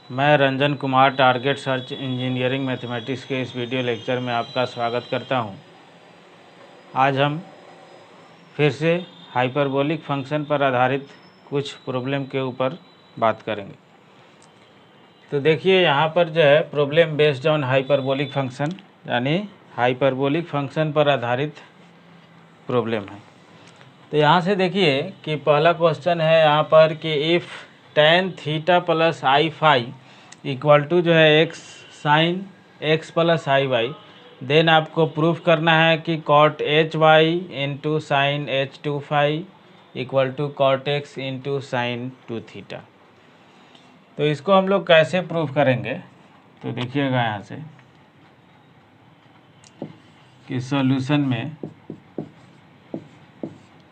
मैं Ranjan Kumar target search engineering mathematics के इस वीडियो लेक्चर में आपका स्वागत करता हूं। आज हम फिर से हाइपरबोलिक फंक्शन पर आधारित कुछ प्रॉब्लम के ऊपर बात करेंगे। तो देखिए यहाँ पर जो है problem based on hyperbolic function, यानी हाइपरबोलिक फंक्शन पर आधारित प्रॉब्लम है। तो यहाँ से देखिए कि पहला क्वेश्चन है यहाँ पर कि if tan theta plus i phi equal to जो है x sine x plus i y, then आपको प्रूफ करना है कि cot h y into sign h two phi equal to cot x into sine two theta. तो इसको हम लोग कैसे प्रूफ करेंगे, तो देखिएगा यहाँ से कि सॉल्यूशन में,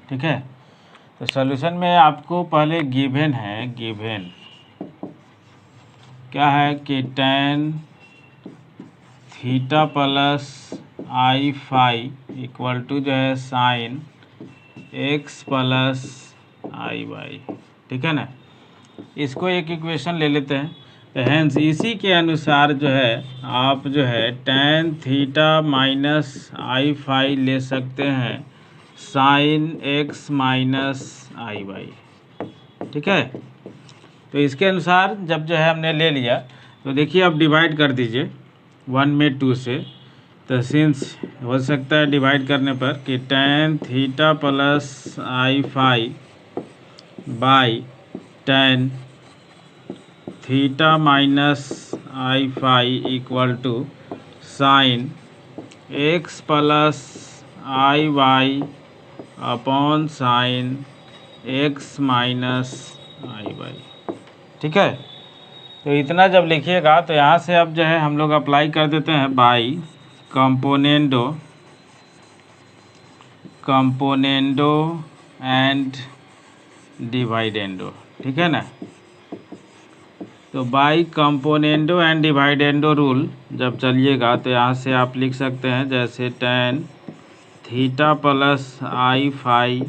ठीक है, तो सॉल्यूशन में आपको पहले गिवन है, गिवन क्या है कि tan theta plus i phi equal to जो है sine x plus i y, ठीक है ना। इसको एक इक्वेशन ले लेते हैं। तो हैंस इसी के अनुसार जो है आप जो है tan theta minus i phi ले सकते हैं sign x minus i y, ठीक है। तो इसके अनुसार जब जो है हमने ले लिया, तो देखिए अब डिवाइड कर दीजिए 1 में 2 से। तो सिंस हो सकता है डिवाइड करने पर कि tan theta plus i phi by tan theta minus i phi equal to sine x plus i y upon sine x minus i y, ठीक है। तो इतना जब लिखिएगा तो यहाँ से अब जो है हम लोग अप्लाई कर देते हैं बाई कंपोनेंडो एंड डिवाइडेंडो, ठीक है ना। तो बाई कंपोनेंडो एंड डिवाइडेंडो रूल जब चलिएगा तो यहाँ से आप लिख सकते हैं जैसे tan theta plus i phi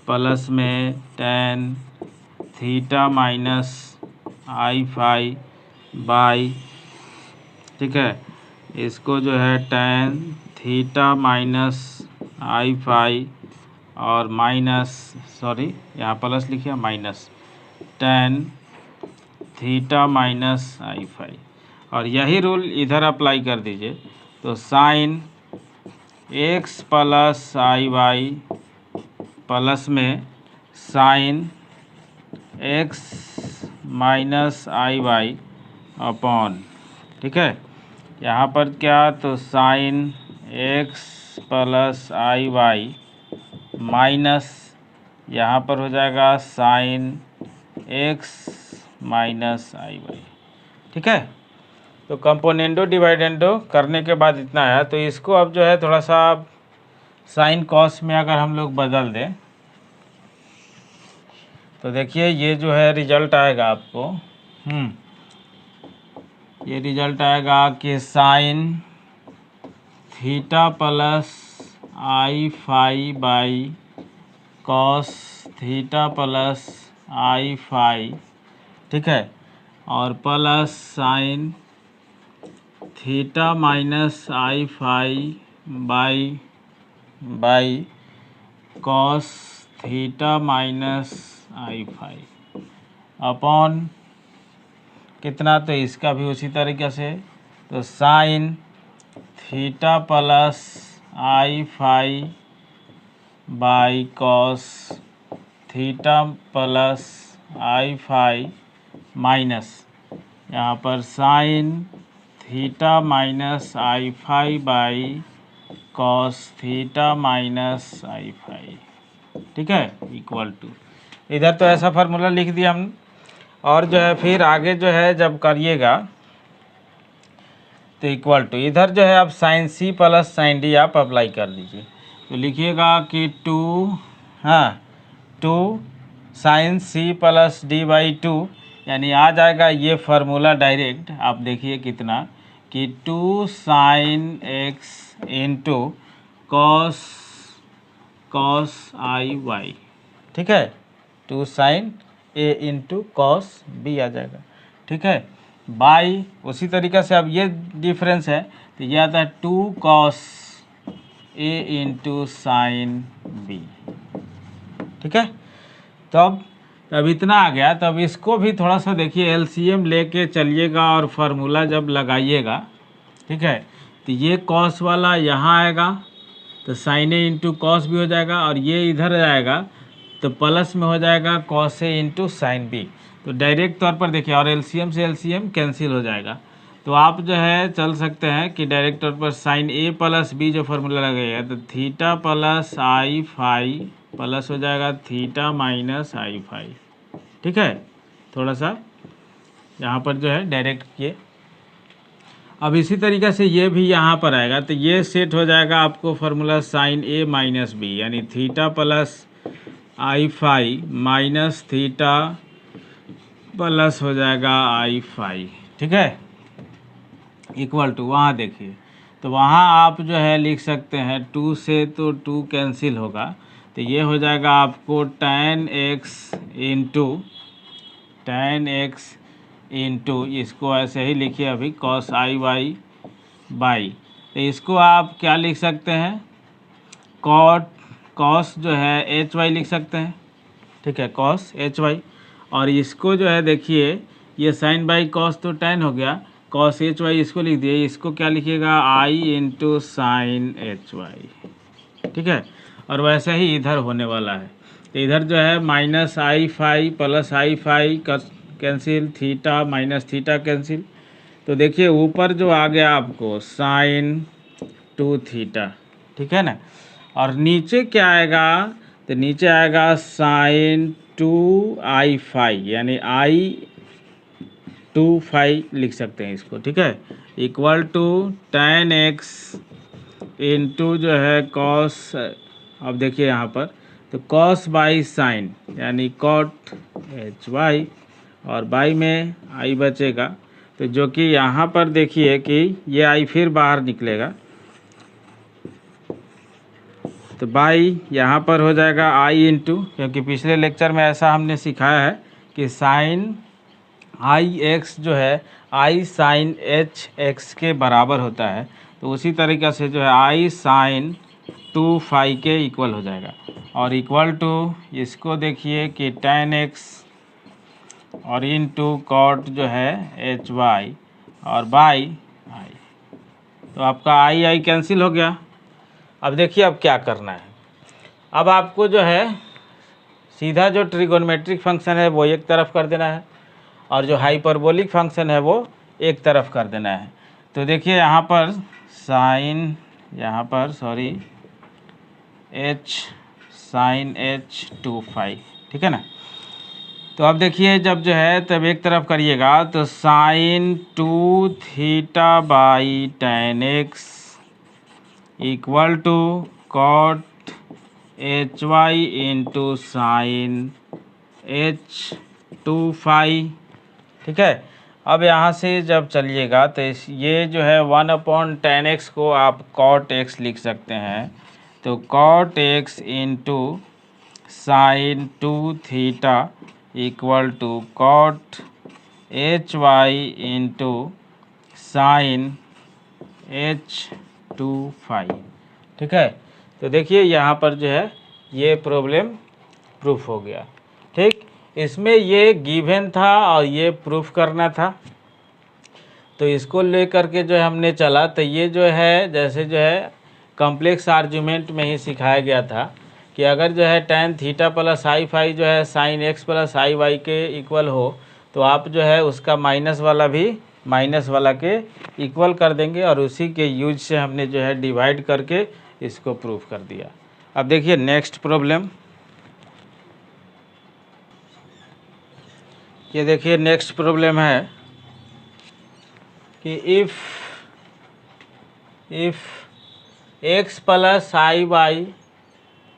plus में tan theta minus i phi by, ठीक है, इसको जो है tan theta minus i phi और माइनस, सॉरी यहाँ प्लस लिखिए, minus tan theta minus i phi, और यही रूल इधर अप्लाई कर दीजिए। तो sine x plus i y plus में sine x minus i y upon, ठीक है, यहाँ पर क्या, तो sine x plus i Y minus यहाँ पर हो जाएगा sign x minus i y, ठीक है। तो कंपोनेंडो डिवाइडेंडो करने के बाद इतना है। तो इसको अब जो है थोड़ा सा साइन कॉस में अगर हम लोग बदल दें तो देखिए ये जो है रिजल्ट आएगा आपको, ये रिजल्ट आएगा कि sine theta plus i phi by cos theta plus i phi, ठीक है, और plus sine theta minus i phi by cos theta minus i phi upon कितना, तो इसका भी उसी तरीके से, तो sine theta plus i phi by cos theta plus i phi minus यहाँ पर sine theta minus i phi by cos theta minus i phi, ठीक है, इक्वल टू, इधर तो ऐसा फार्मूला लिख दिया हम। और जो है फिर आगे जो है जब करिएगा तो इक्वल टू, इधर जो है आप sine C plus sine D आप अप्लाई कर दीजिए। तो लिखिएगा कि 2 sine C plus D by 2, यानी आ जाएगा ये फार्मूला डायरेक्ट, आप देखिए कितना, कि 2 साइन एक्स इंटू कॉस आई वाई, ठीक है, 2 साइन ए इंटू कॉस बी आ जाएगा, ठीक है। बाई उसी तरीक़े से अब ये डिफरेंस है तो ये आता है 2 cos A into sine B. ठीक है, तो अब इतना आ गया। तो अब इसको भी थोड़ा सा देखिए एलसीएम लेके चलिएगा और फार्मूला जब लगाइएगा, ठीक है, तो ये कॉस वाला यहाँ आएगा तो साइन ए इंटू कॉस भी हो जाएगा, और ये इधर जाएगा तो प्लस में हो जाएगा cos A into sine B. तो डायरेक्ट तौर पर देखिए, और एलसीएम से एलसीएम कैंसिल हो जाएगा। तो आप जो है चल सकते हैं कि डायरेक्ट तौर पर साइन ए प्लस बी जो फार्मूला लगेगा तो theta plus i phi plus हो जाएगा थीटा माइनस आई फाई। ठीक है, थोड़ा सा यहाँ पर जो है डायरेक्ट किए। अब इसी तरीक़े से ये भी यहाँ पर आएगा तो ये सेट हो जाएगा आपको फार्मूला साइन ए माइनस बी, यानी theta plus i phi minus theta plus हो जाएगा आई फाई। ठीक है, इक्वल टू वहाँ देखिए, तो वहाँ आप जो है लिख सकते हैं 2 से तो 2 कैंसिल होगा, तो ये हो जाएगा आपको tan x इंटू इसको ऐसे ही लिखिए अभी cos आई वाई बाई, तो इसको आप क्या लिख सकते हैं cos जो है एच वाई लिख सकते हैं। ठीक है, cos एच वाई, और इसको जो है देखिए ये साइन बाई कॉस तो tan हो गया, cos एच वाई इसको लिख दिए, इसको क्या लिखिएगा आई इंटू साइन एच वाई। ठीक है, और वैसे ही इधर होने वाला है, तो इधर जो है minus i phi plus i phi cancel, theta minus theta cancel, तो देखिए ऊपर जो आ गया आपको साइन 2 थीटा। ठीक है ना, और नीचे क्या आएगा, तो नीचे आएगा साइन 2 आई फाई, यानी आई 2 फाई लिख सकते हैं इसको। ठीक है, equal to tan x into जो है कॉस, अब देखिए यहाँ पर तो कॉस बाई साइन यानी कॉट एच वाई, और बाई में आई बचेगा, तो जो कि यहाँ पर देखिए कि ये आई फिर बाहर निकलेगा, तो बाई यहाँ पर हो जाएगा आई इंटू, क्योंकि पिछले लेक्चर में ऐसा हमने सिखाया है कि साइन आई एक्स जो है आई साइन एच एक्स के बराबर होता है, तो उसी तरीक़े से जो है आई साइन 2 फाई के इक्वल हो जाएगा, और इक्वल टू इसको देखिए कि tan x और इंटू कॉट जो है एच वाई और बाई आई, तो आपका आई आई कैंसिल हो गया। अब देखिए अब क्या करना है, अब आपको जो है सीधा जो ट्रिगोनोमेट्रिक फंक्शन है वो एक तरफ कर देना है, और जो हाइपरबोलिक फंक्शन है वो एक तरफ कर देना है। तो देखिए यहाँ पर साइन, यहाँ पर sorry h sine h 2 phi. ठीक है ना, तो अब देखिए जब जो है तब एक तरफ करिएगा तो sine 2 theta by tan x equal to cot h y into sign h 2 phi. ठीक है, अब यहाँ से जब चलिएगा तो ये जो है 1/tan x को आप cot x लिख सकते हैं, तो cot x into sine 2 theta equal to cot h y into sign h 2 phi. ठीक है, तो देखिए यहाँ पर जो है ये प्रॉब्लम प्रूफ हो गया। ठीक, इसमें ये गिवन था और ये प्रूफ करना था, तो इसको लेकर के जो है हमने चला, तो ये जो है जैसे जो है कॉम्प्लेक्स आर्ग्यूमेंट में ही सिखाया गया था कि अगर जो है tan theta plus i phi जो है sine x plus i Y के इक्वल हो, तो आप जो है उसका माइनस वाला भी माइनस वाला के इक्वल कर देंगे, और उसी के यूज से हमने जो है डिवाइड करके इसको प्रूफ कर दिया। अब देखिए नेक्स्ट प्रॉब्लम, ये देखिए नेक्स्ट प्रॉब्लम है कि if x plus i y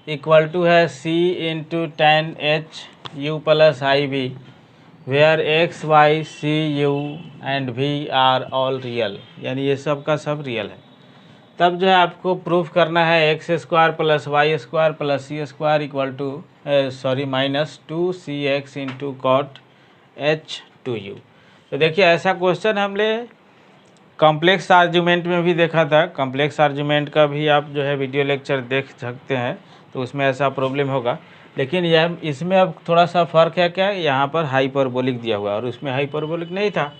equal to है c into tan h u plus i v, where x y c u and v are all real, यानी ये सब का सब रियल है, तब जो है आपको प्रूफ करना है x square plus y square plus c square equal to minus 2 c x into cot h 2 u. तो देखिए ऐसा क्वेश्चन हमने कॉम्प्लेक्स आर्ग्यूमेंट में भी देखा था। कॉम्प्लेक्स आर्ग्यूमेंट का भी आप जो है वीडियो लेक्चर देख सकते हैं, तो उसमें ऐसा प्रॉब्लम होगा। लेकिन यह इसमें अब थोड़ा सा फ़र्क है, क्या यहाँ पर हाइपरबोलिक दिया हुआ है और उसमें हाइपरबोलिक नहीं था।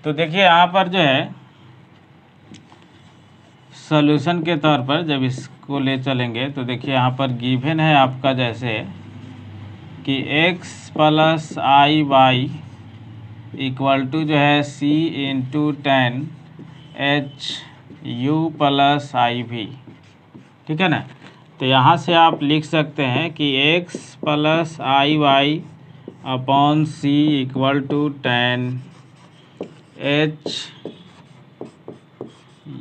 तो देखिए यहाँ पर जो है सॉल्यूशन के तौर पर जब इसको ले चलेंगे तो देखिए यहाँ पर गिवन है आपका जैसे कि x plus i y equal to जो है c into tan h u plus i v, ठीक है ना। तो यहाँ से आप लिख सकते हैं कि x plus i y upon c equal to tan h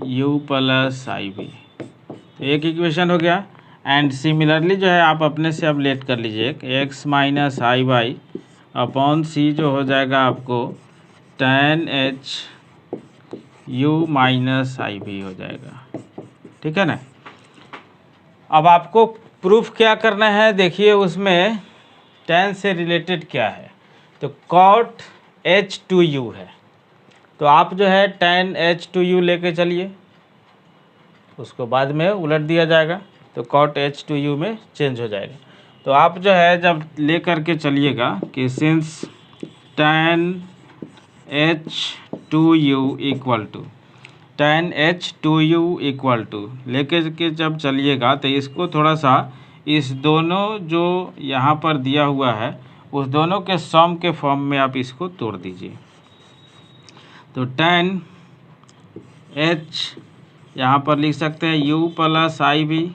u plus i v. तो एक इक्वेशन हो गया। एंड सिमिलरली जो है आप अपने से अब लेट कर लीजिए, x minus i y upon सी जो हो जाएगा आपको ten h you minus i भी हो जाएगा, ठीक है ना। अब आपको प्रूफ क्या करना है, देखिए उसमें टेन से रिलेटेड क्या है, तो कॉट एच टू यू है। तो आप जो है टेन एच टू यू लेके चलिए, उसको बाद में उलट दिया जाएगा तो कॉट एच टू यू में चेंज हो जाएगा। तो आप जो है जब ले करके चलिएगा कि since tan h two u equal to tan h two u equal to लेके के जब चलिएगा तो इसको थोड़ा सा इस दोनों जो यहाँ पर दिया हुआ है उस दोनों के सम के फॉर्म में आप इसको तोड़ दीजिए। तो टेन एच यहाँ पर लिख सकते हैं u प्लस आई भी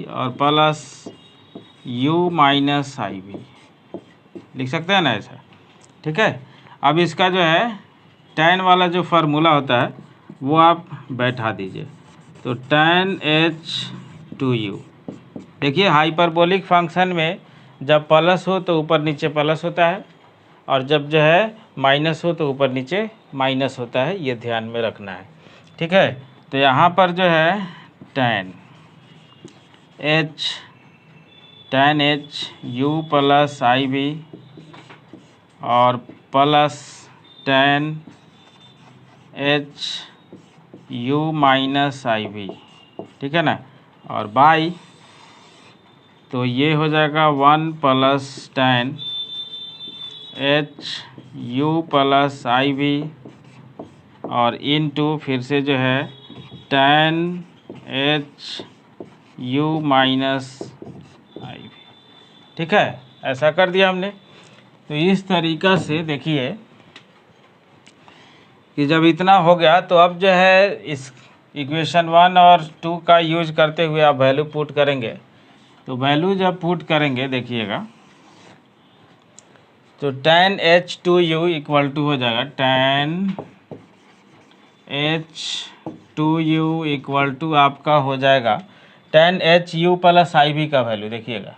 और प्लस u माइनस आई भी लिख सकते हैं ना ऐसा, ठीक है। अब इसका जो है tan वाला जो फार्मूला होता है वो आप बैठा दीजिए। तो tan h टू यू, देखिए हाइपरबोलिक फंक्शन में जब प्लस हो तो ऊपर नीचे प्लस होता है और जब जो है माइनस हो तो ऊपर नीचे माइनस होता है, ये ध्यान में रखना है, ठीक है। तो यहाँ पर जो है tan h u plus i v और plus tan h u minus i v, ठीक है ना। और बाई तो ये हो जाएगा one plus tan h u plus i v और इनटू फिर से जो है tan h u minus i v, ठीक है। ऐसा कर दिया हमने। तो इस तरीक़ा से देखिए कि जब इतना हो गया तो अब जो है इस इक्वेशन 1 और 2 का यूज करते हुए आप वैल्यू पुट करेंगे। तो वैल्यू जब पुट करेंगे देखिएगा तो tan h two u equal to हो जाएगा tan h two u equal to आपका हो जाएगा tan h u plus i भी का वैल्यू देखिएगा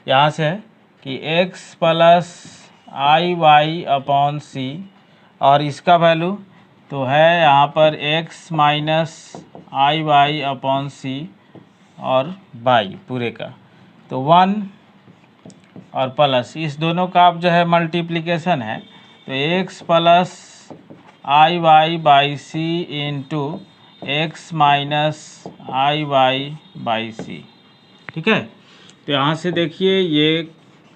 यहाँ से है कि x plus i y upon c और इसका वैल्यू तो है यहाँ पर x minus i y upon c और बाई पूरे का तो 1 और प्लस इस दोनों का आप जो है मल्टीप्लिकेशन है तो x plus i y by c into x minus i y by c, ठीक है। तो यहाँ से देखिए ये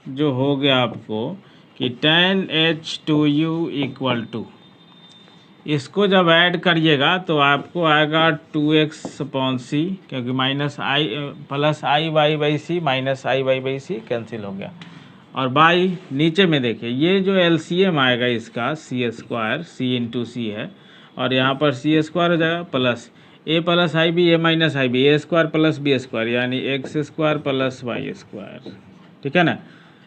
जो हो गया आपको कि tan h two u equal to इसको जब ऐड करिएगा तो आपको आएगा 2x अपॉन सी, क्योंकि minus i plus i y by c minus i y by c cancel हो गया। और बाई नीचे में देखिए ये जो एलसीएम आएगा इसका सी स्क्वायर सी इंटू सी है और यहाँ पर सी स्क्वायर हो जाएगा plus a plus i b a minus i b a square plus b square यानी x square plus y square, ठीक है ना।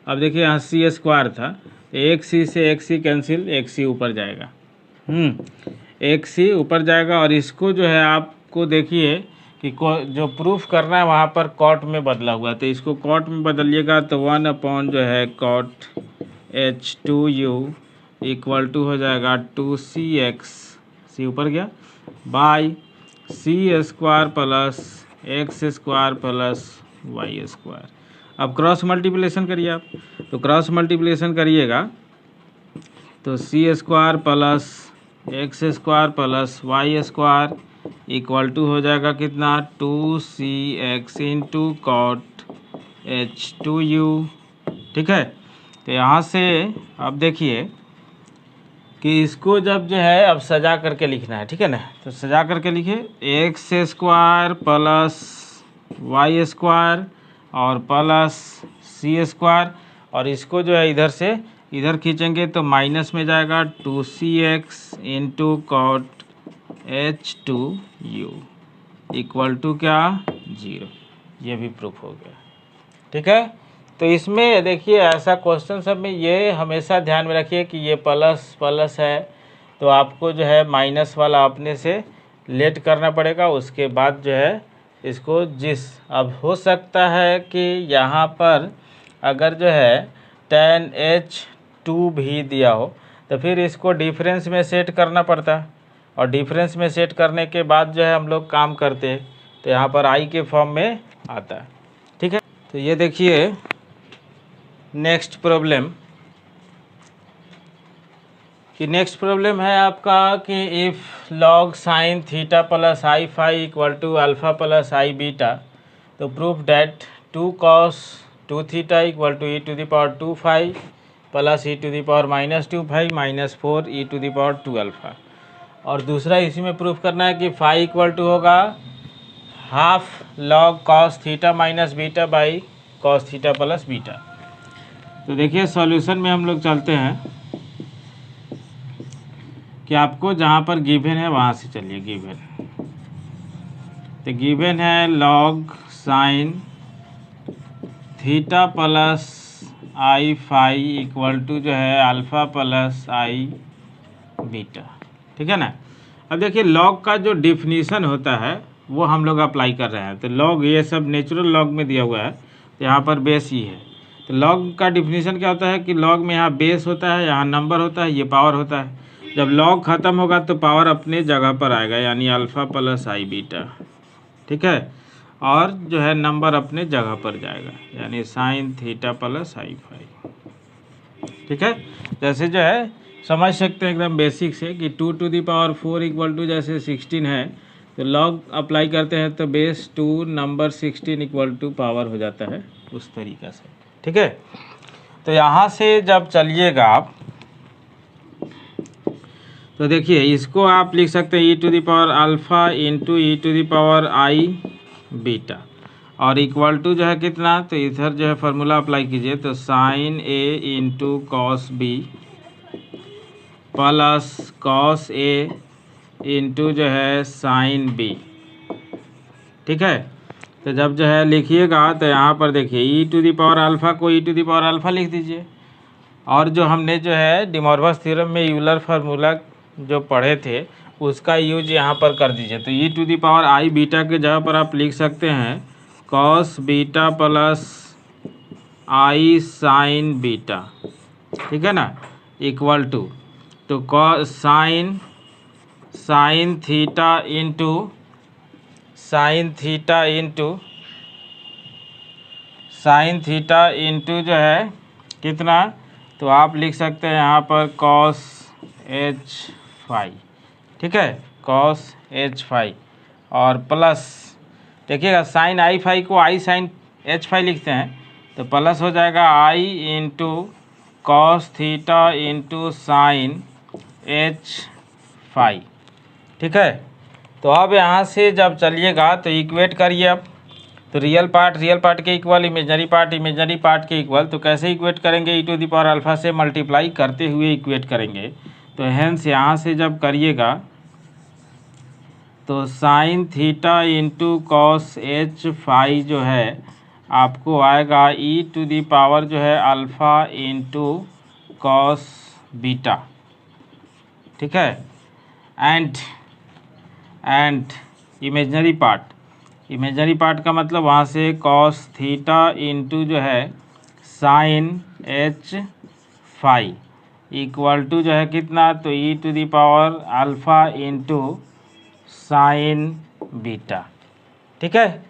अब देखिए यहाँ सी स्क्वायर था एक सी से एक सी कैंसिल, एक सी ऊपर जाएगा, एक सी ऊपर जाएगा और इसको जो है आपको देखिए कि जो प्रूफ करना है वहाँ पर कॉट में बदला हुआ है तो इसको कॉट में बदलिएगा तो 1 अपॉन जो है cot h two u equal to हो जाएगा 2cx सी ऊपर गया by c square plus x square plus y square. अब क्रॉस मल्टीप्लिकेशन करिए आप, तो क्रॉस मल्टीप्लिकेशन करिएगा तो c square plus x square plus y square equal to हो जाएगा कितना 2cx इंटू कॉट H2u। ठीक है, तो यहाँ से अब देखिए कि इसको जब जो है अब सजा करके लिखना है। ठीक है ना, तो सजा करके लिखिए x square plus y square और प्लस सी स्क्वायर, और इसको जो है इधर से इधर खींचेंगे तो माइनस में जाएगा 2cx into cot H2u equal to क्या 0। ये भी प्रूफ हो गया। ठीक है, तो इसमें देखिए ऐसा क्वेश्चन सब में ये हमेशा ध्यान में रखिए कि ये प्लस प्लस है तो आपको जो है माइनस वाला अपने से लेट करना पड़ेगा, उसके बाद जो है इसको अब हो सकता है कि यहाँ पर अगर जो है tan H2 भी दिया हो तो फिर इसको डिफरेंस में सेट करना पड़ता है, और डिफरेंस में सेट करने के बाद जो है हम लोग काम करते हैं तो यहाँ पर आई के फॉर्म में आता है। ठीक है, तो ये देखिए नेक्स्ट प्रॉब्लम है आपका कि if log sign theta plus i phi equal to alpha plus i beta, तो proof that 2 cos 2 theta equal to e⁻² phi plus e⁻² minus 4 e⁻² alpha. और दूसरा इसी में प्रूफ करना है कि फाई इक्वल टू होगा half log cos theta minus beta by cos theta plus beta. तो देखिए सॉल्यूशन में हम लोग चलते हैं कि आपको जहाँ पर गिवन है वहाँ से चलिए। गिवन तो गिवन है log sign theta plus i phi equal to जो है अल्फ़ा प्लस आई बीटा। ठीक है ना, अब देखिए लॉग का जो डिफिनीशन होता है वो हम लोग अप्लाई कर रहे हैं। तो लॉग ये सब नेचुरल लॉग में दिया हुआ है, तो यहाँ पर बेस ही है। तो लॉग का डिफिनीशन क्या होता है कि लॉग में यहाँ बेस होता है, यहाँ नंबर होता है, ये पावर होता है। जब लॉग ख़त्म होगा तो पावर अपने जगह पर आएगा, यानी अल्फ़ा प्लस आई बीटा। ठीक है, और जो है नंबर अपने जगह पर जाएगा, यानी sign theta plus i phi. ठीक है, जैसे जो है समझ सकते हैं एकदम बेसिक से कि 2⁴ इक्वल टू जैसे 16 है तो लॉग अप्लाई करते हैं तो base 2 number 16 equal to power हो जाता है उस तरीक़ा से। ठीक है, तो यहाँ से जब चलिएगा आप तो देखिए इसको आप लिख सकते हैं e⁻α इंटू e⁻i बीटा, और इक्वल टू जो है कितना, तो इधर जो है फार्मूला अप्लाई कीजिए तो sine a into cos B plus cos A into जो है साइन बी। ठीक है, तो जब जो है लिखिएगा तो यहाँ पर देखिए e⁻α को e⁻α लिख दीजिए, और जो हमने जो है डी मॉर्गन थ्योरम में यूलर फार्मूला जो पढ़े थे उसका यूज यहाँ पर कर दीजिए। तो e⁻i बीटा के जगह पर आप लिख सकते हैं कॉस बीटा प्लस आई साइन बीटा। ठीक है ना, इक्वल टू तो कॉस साइन थीटा इंटू जो है कितना, तो आप लिख सकते हैं यहाँ पर कॉस एच फाई। ठीक है, कॉस एच फाई और प्लस देखिएगा साइन आई फाई को आई साइन एच फाई लिखते हैं तो प्लस हो जाएगा i into cos theta into sign h phi. ठीक है, तो अब यहाँ से जब चलिएगा तो इक्वेट करिए अब, तो रियल पार्ट के इक्वल, इमेजनरी पार्ट के इक्वल। तो कैसे इक्वेट करेंगे, e⁻α से मल्टीप्लाई करते हुए इक्वेट करेंगे। तो हेंस यहाँ से जब करिएगा तो sine theta into cos h phi जो है आपको आएगा e⁻ जो है अल्फ़ा इंटू कॉस बीटा। ठीक है, एंड इमेजनरी पार्ट का मतलब वहाँ से कॉस थीटा इंटू जो है sine h phi equal to जो है कितना, तो e⁻α इंटू साइन बीटा। ठीक है,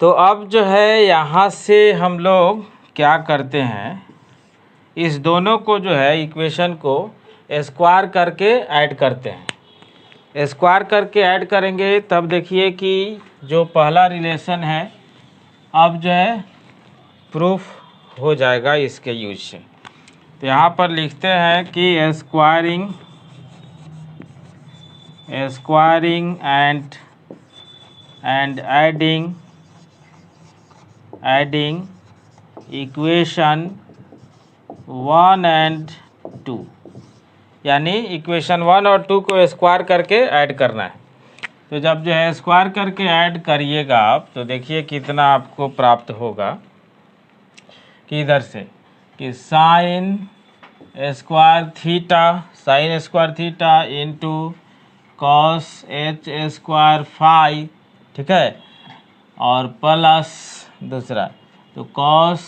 तो अब जो है यहाँ से हम लोग क्या करते हैं इस दोनों को जो है इक्वेशन को स्क्वायर करके ऐड करते हैं। स्क्वायर करके ऐड करेंगे तब देखिए कि जो पहला रिलेशन है अब जो है प्रूफ हो जाएगा इसके यूज से। तो यहाँ पर लिखते हैं कि squaring and adding equation 1 and 2, यानी इक्वेशन 1 और 2 को स्क्वायर करके ऐड करना है। तो जब जो है स्क्वायर करके ऐड करिएगा आप तो देखिए कितना आपको प्राप्त होगा कि इधर से कि sine square theta into cos h square phi, ठीक है, और प्लस दूसरा तो cos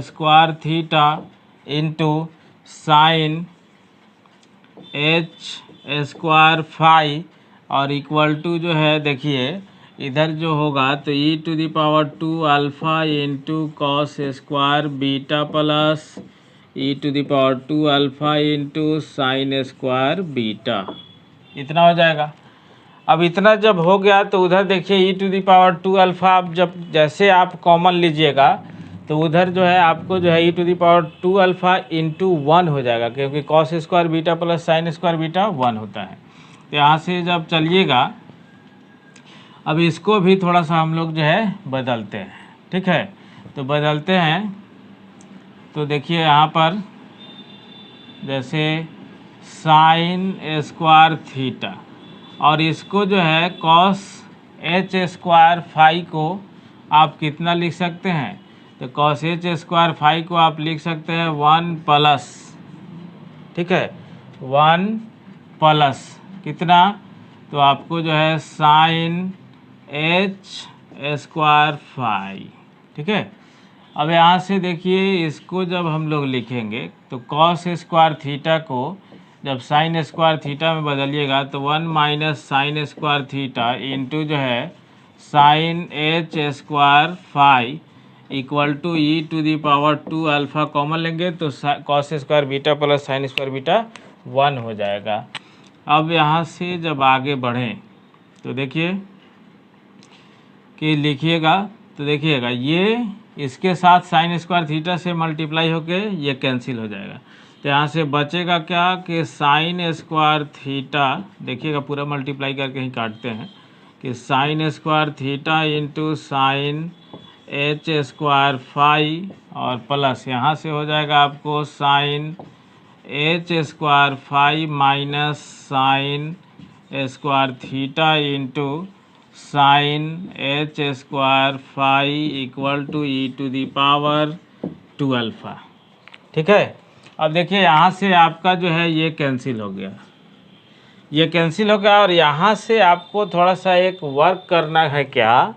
square theta into sign h square phi और इक्वल टू जो है देखिए इधर जो होगा तो e⁻² alpha into cos square beta plus e⁻² alpha into sine square beta, इतना हो जाएगा। अब इतना जब हो गया तो उधर देखिए e⁻² अल्फ़ा आप जब जैसे आप कॉमन लीजिएगा तो उधर जो है आपको जो है e⁻² अल्फ़ा इंटू 1 हो जाएगा, क्योंकि cos square beta plus sine square beta 1 होता है। तो यहाँ से जब चलिएगा अब इसको भी थोड़ा सा हम लोग जो है बदलते हैं, ठीक है। तो बदलते हैं तो देखिए यहाँ पर जैसे साइन स्क्वायर थीटा और इसको जो है कॉस एच स्क्वायर फाई को आप कितना लिख सकते हैं, तो कॉस एच स्क्वायर फाई को आप लिख सकते हैं 1 प्लस, ठीक है, 1 प्लस कितना, तो आपको जो है साइन एच स्क्वायर फाई, ठीक है। अब यहाँ से देखिए इसको जब हम लोग लिखेंगे तो कॉस स्क्वायर थीटा को जब साइन स्क्वायर थीटा में बदलिएगा तो 1 minus sine square theta into जो है sine h square phi equal to e⁻² alpha common लेंगे तो cos square beta plus sine square beta 1 हो जाएगा। अब यहाँ से जब आगे बढ़ें तो देखिए कि लिखिएगा तो देखिएगा ये इसके साथ साइन स्क्वायर थीटा से मल्टीप्लाई होके ये कैंसिल हो जाएगा। तो यहाँ से बचेगा क्या कि साइन स्क्वायर थीटा, देखिएगा पूरा मल्टीप्लाई करके ही काटते हैं कि sine square theta into sign h square phi और प्लस यहाँ से हो जाएगा आपको sine h square phi minus sine square theta into sign h square phi equal to e⁻² alpha, ठीक है। अब देखिए यहाँ से आपका जो है ये कैंसिल हो गया, ये कैंसिल हो गया और यहाँ से आपको थोड़ा सा एक वर्क करना है, क्या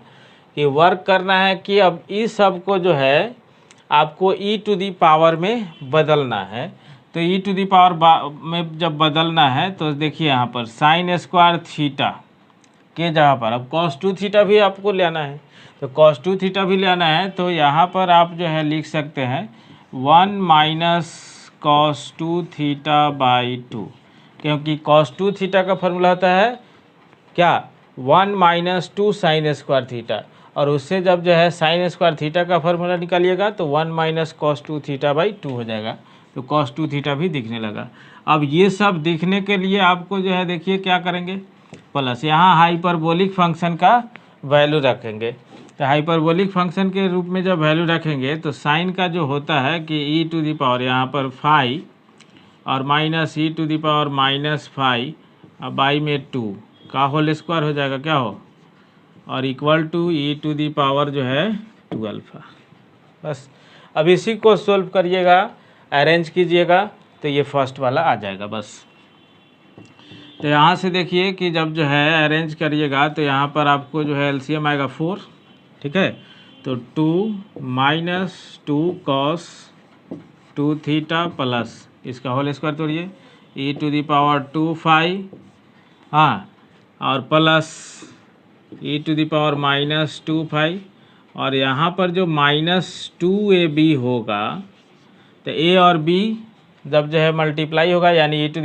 कि वर्क करना है कि अब इस सब को जो है आपको e⁻ में बदलना है। तो e⁻ में जब बदलना है तो देखिए यहाँ पर साइन स्क्वायर थीटा के जगह पर अब cos 2 थीटा भी आपको लेना है, तो cos 2 थीटा भी लेना है तो यहाँ पर आप जो है लिख सकते हैं 1 माइनस cos 2 थीटा बाई 2, क्योंकि cos 2 थीटा का फॉर्मूला होता है क्या 1 माइनस 2 साइन स्क्वायर थीटा, और उससे जब जो है साइन स्क्वायर थीटा का फॉर्मूला निकालिएगा तो 1 माइनस cos 2 थीटा बाई 2 हो जाएगा, तो cos 2 थीटा भी दिखने लगा। अब ये सब दिखने के लिए आपको जो है देखिए क्या करेंगे, प्लस यहाँ हाइपरबोलिक फंक्शन का वैल्यू रखेंगे। तो हाइपरबोलिक फंक्शन के रूप में जब वैल्यू रखेंगे तो साइन का जो होता है कि e⁻ यहाँ पर फाई और minus e⁻ minus phi by में 2 का होल स्क्वायर हो जाएगा, क्या हो, और इक्वल टू e⁻ जो है 2 अल्फ़ा। बस अब इसी को सोल्व करिएगा, अरेंज कीजिएगा तो ये फर्स्ट वाला आ जाएगा बस। तो यहाँ से देखिए कि जब जो है अरेंज करिएगा तो यहाँ पर आपको जो है एलसीएम आएगा 4, ठीक है। तो 2 माइनस 2 कॉस 2 थीटा प्लस इसका होल स्क्वायर तोड़िए e⁻² फाई, हाँ, और प्लस e⁻ माइनस 2 फाई, और यहाँ पर जो -2ab होगा तो ए और बी जब जो है मल्टीप्लाई होगा यानी e⁵ इंटू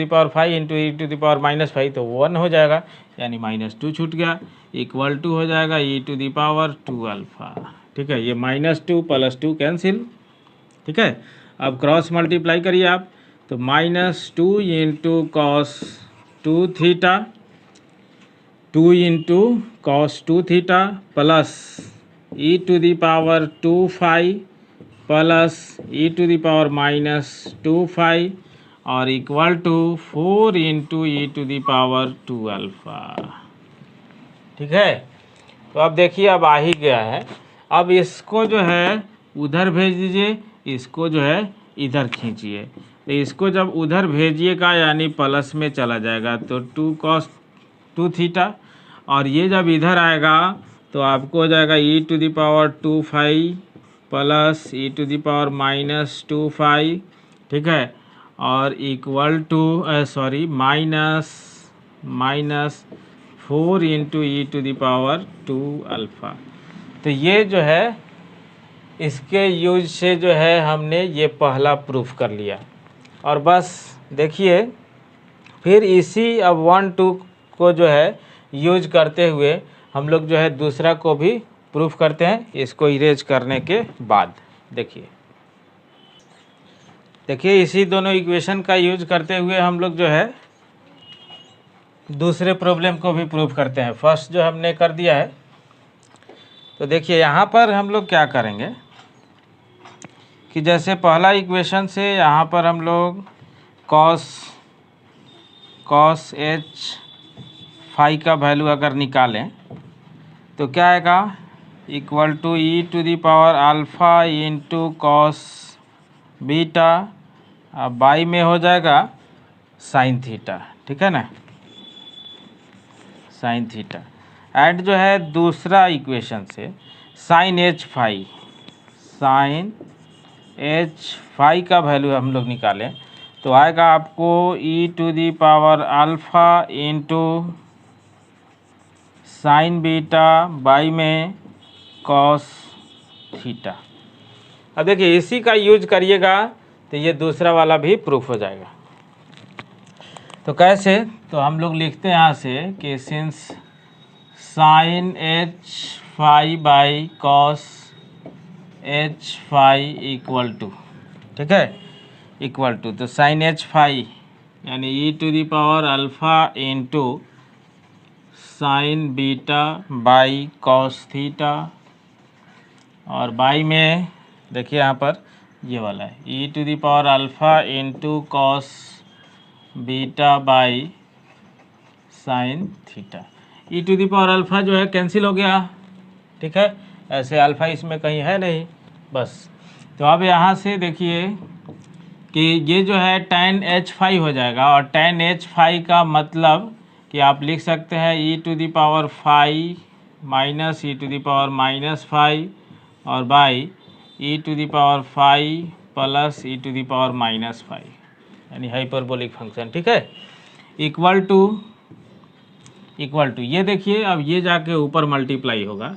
e⁻⁵ तो 1 हो जाएगा, यानी -2 छूट गया, इक्वल टू हो जाएगा e⁻²α। ठीक है, ये -2 + 2 कैंसिल। ठीक है, अब क्रॉस मल्टीप्लाई करिए आप, तो -2 into cos 2θ 2 into cos 2θ plus e⁻² plus e⁻⁻² और इक्वल टू 4 इंटू e⁻²α। ठीक है, तो अब देखिए अब आ ही गया है। अब इसको जो है उधर भेज दीजिए, इसको जो है इधर खींचिए। तो इसको जब उधर भेजिएगा यानी प्लस में चला जाएगा तो 2 cos 2θ, और ये जब इधर आएगा तो आपको हो जाएगा e⁻² प्लस e⁻⁻²। ठीक है, और इक्वल टू -4 इंटू e⁻² तो ये जो है इसके यूज से जो है हमने ये पहला प्रूफ कर लिया। और बस देखिए फिर इसी अब 1 2 को जो है यूज करते हुए हम लोग जो है दूसरा को भी प्रूफ करते हैं, इसको इरेज करने के बाद। देखिए इसी दोनों इक्वेशन का यूज करते हुए हम लोग जो है दूसरे प्रॉब्लम को भी प्रूफ करते हैं। फर्स्ट जो हमने कर दिया है, तो देखिए यहाँ पर हम लोग क्या करेंगे कि जैसे पहला इक्वेशन से यहाँ पर हम लोग cos h का वैल्यू अगर निकालें तो क्या आएगा, equal to e⁻α into cos beta, अब बाई में हो जाएगा साइन थीटा। ठीक है ना, साइन थीटा। एंड जो है दूसरा इक्वेशन से साइन h का वैल्यू हम लोग निकालें तो आएगा आपको e⁻α into sine beta by में कॉस थीटा। अब देखिए इसी का यूज करिएगा तो ये दूसरा वाला भी प्रूफ हो जाएगा। तो कैसे, तो हम लोग लिखते हैं यहाँ से कि since sine h by cos h equal to, ठीक है, इक्वल टू, तो साइन h यानी e⁻α into sine beta by cos theta, और बाई में देखिए यहाँ पर ये वाला है e⁻α into cos beta by sine theta. e⁻α जो है कैंसिल हो गया। ठीक है, ऐसे अल्फ़ा इसमें कहीं है नहीं, बस। तो अब यहाँ से देखिए कि ये जो है tan h हो जाएगा, और tan h का मतलब कि आप लिख सकते हैं e⁻⁵ माइनस e⁻⁻⁵ और बाई e⁻⁵ प्लस e⁻⁻⁵, यानी हाइपरबोलिक फंक्शन। ठीक है, इक्वल टू ये देखिए अब ये जाके ऊपर मल्टीप्लाई होगा,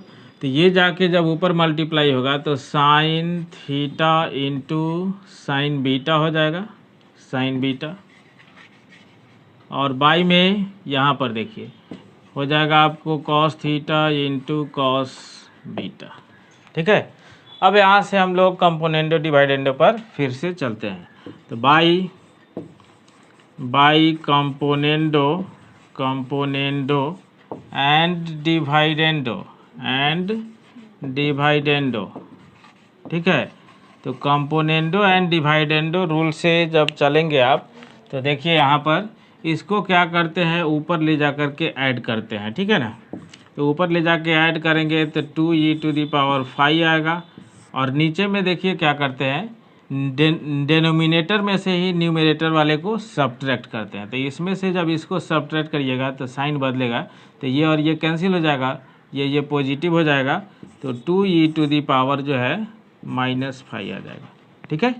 तो ये जाके जब ऊपर मल्टीप्लाई होगा तो sine theta into sine beta हो जाएगा, साइन बीटा, और बाई में यहाँ पर देखिए हो जाएगा आपको cos theta into cos beta. ठीक है, अब यहाँ से हम लोग कंपोनेंडो डिवाइडेंडो पर फिर से चलते हैं। तो बाई कंपोनेंडो एंड डिवाइडेंडो। ठीक है, तो कंपोनेंडो एंड डिवाइडेंडो रूल से जब चलेंगे आप, तो देखिए यहाँ पर इसको क्या करते हैं, ऊपर ले जा कर के ऐड करते हैं। ठीक है ना, तो ऊपर ले जाके ऐड करेंगे तो 2e⁵ आएगा, और नीचे में देखिए क्या करते हैं, डेनोमिनेटर में से ही न्यूमरेटर वाले को सब्ट्रैक्ट करते हैं। तो इसमें से जब इसको सब्ट्रैक्ट करिएगा तो साइन बदलेगा, तो ये और ये कैंसिल हो जाएगा, ये पॉजिटिव हो जाएगा, तो 2e⁻ जो है -5 आ जाएगा। ठीक है,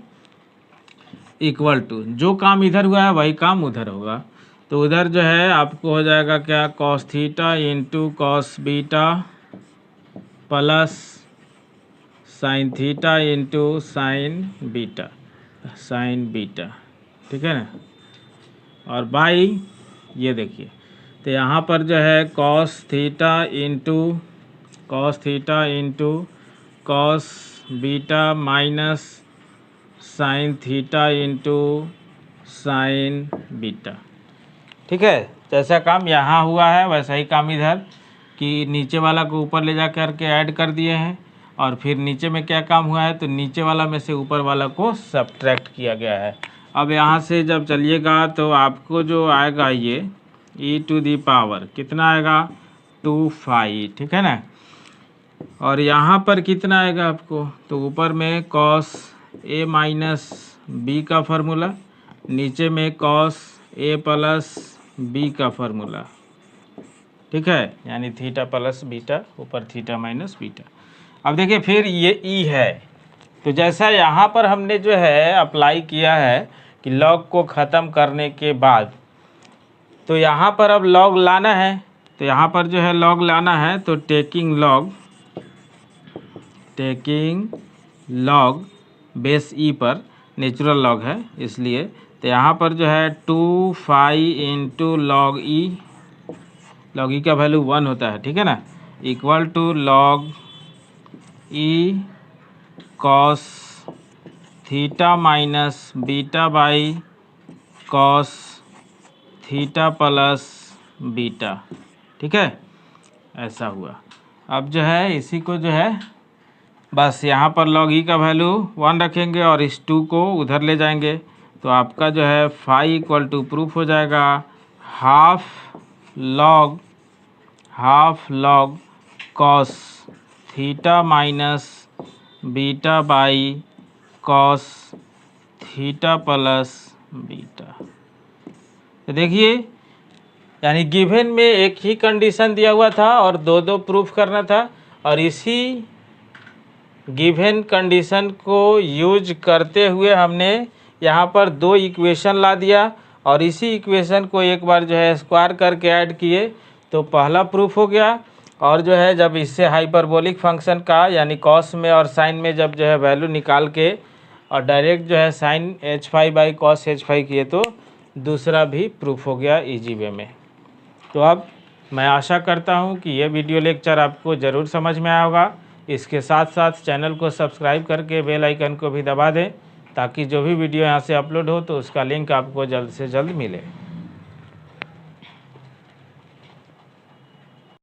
इक्वल टू जो काम इधर हुआ है वही काम उधर होगा, तो उधर जो है आपको हो जाएगा क्या, cos theta into cos beta plus sine theta into sine beta. Sign beta, ठीक है ना। और बाई ये देखिए, तो यहाँ पर जो है cos theta into cos beta minus sign theta into sine beta, ठीक है। जैसा काम यहाँ हुआ है वैसा ही काम इधर, कि नीचे वाला को ऊपर ले जा कर के ऐड कर दिए हैं, और फिर नीचे में क्या काम हुआ है, तो नीचे वाला में से ऊपर वाला को सब्ट्रैक्ट किया गया है। अब यहाँ से जब चलिएगा तो आपको जो आएगा ये e⁻, कितना आएगा 2 ठीक है ना। और यहाँ पर कितना आएगा आपको, तो ऊपर में कॉस a माइनस बी का फार्मूला, नीचे में कॉस a प्लस बी का फार्मूला, ठीक है, यानी थीटा प्लस बीटा, ऊपर थीटा माइनस बीटा। अब देखिए फिर ये ई है, तो जैसा यहाँ पर हमने जो है अप्लाई किया है कि लॉग को ख़त्म करने के बाद, तो यहाँ पर अब लॉग लाना है, तो यहाँ पर जो है लॉग लाना है, तो टेकिंग लॉग बेस ई पर, नेचुरल लॉग है इसलिए, तो यहाँ पर जो है 2 इंटू लॉग ई का वैल्यू 1 होता है, ठीक है ना, equal to log e cos theta minus beta by cos theta plus beta, ठीक है, ऐसा हुआ। अब जो है इसी को जो है बस यहाँ पर लॉग ई का वैल्यू 1 रखेंगे और इस 2 को उधर ले जाएंगे, तो आपका जो है फाई इक्वल टू प्रूफ हो जाएगा half log cos theta minus beta by cos theta plus beta. तो देखिए, यानी गिवन में एक ही कंडीशन दिया हुआ था और दो प्रूफ करना था, और इसी गिवन कंडीशन को यूज करते हुए हमने यहाँ पर 2 इक्वेशन ला दिया, और इसी इक्वेशन को एक बार जो है स्क्वायर करके ऐड किए तो पहला प्रूफ हो गया। और जो है जब इससे हाइपरबोलिक फंक्शन का यानी कॉस में और साइन में जब जो है वैल्यू निकाल के और डायरेक्ट जो है sine h by cos h किए तो दूसरा भी प्रूफ हो गया इजी वे में। तो अब मैं आशा करता हूँ कि ये वीडियो लेक्चर आपको ज़रूर समझ में आया होगा। इसके साथ साथ चैनल को सब्सक्राइब करके बेल आइकन को भी दबा दें, ताकि जो भी वीडियो यहाँ से अपलोड हो तो उसका लिंक आपको जल्द से जल्द मिले।